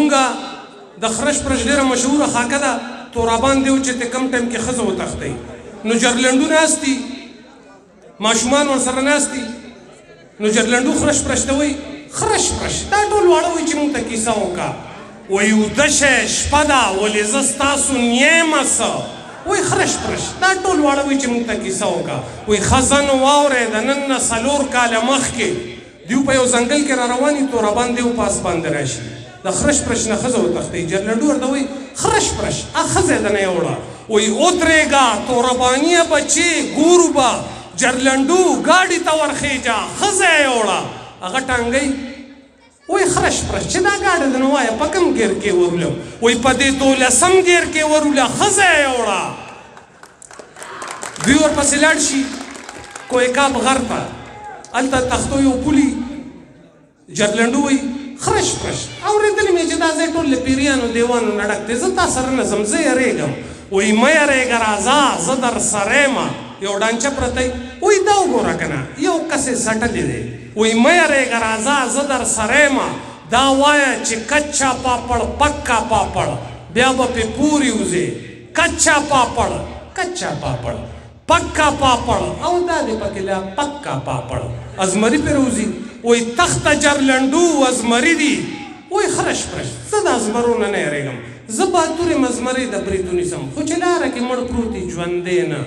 مونږه د خرش پرش ډېره مشهوره خاکه ده تورابان دی چې ته کم ټایم کې ښځه وتښتئ نو جرلنډو ناست دي ماشومان ورسره ناست دي نو جرلنډو خرش پرش ته وایي خرش پرش دا ټول واړه وایي چې مونږ ته کیسه وکړه وایي اوده شی شپه ده ولې زه ستاسو نیمه څه وایي خرش پرش دا ټول واړه وایي چې مونږ ته کیسه وکړه وایي ښه نو واورئ د نن نه 4 کاله مخکې دیو په یو ځنګل کې را روان دي تورابان دیو په آس باندې راشي د خرش پرش نه ښځه وتښتئ جرلنډو ورته وایي خرش پرش ښځه یې دننه یوړه وایي ودرېږه تورابانیه بچې ګورو به جرلنډو ګاډي ته ورخېجه ښځه یې یوړه هغه ټانګئ وایي خرش پرش چې دا ګاډی ده نو وایه په کوم ګیر کې ورولم وایي په دې 12 ګیر کې وروله ښځه یې یوړه دوی ورپسې لاړ شي کوهکاب غر ته هلته تختو یو پولي جرلنډو وایي خرش پرش اورېدلې مې چې دا ځای ټول له پیریانو دیوانو نه ډک دی زه تا سره نه ځم زه یېرېږم وایي مه یېرېږه راځه زه در سره یم یو ډانچه پرته وي وایي دا وګوره که نه یو کس یې سټلی دی وایي مه یېرېږه راځه زه در سره یم دا وایه چې کچا پاپړ پکا پاپړ بیا به پې پورې وځې کچا پاپړ کچا پاپړ پکا پاپړ او دا دې پکې لا پکا پاپړ ازمري پرې وځي وایي تخته جرلنډو ازمري دي وایي خرش پرش زه د ازمرو نه نه یېرېږم زه باتور یم ازمري د بریدو نیسم خو چې لاره کې مړ پروت دي ژوندی نه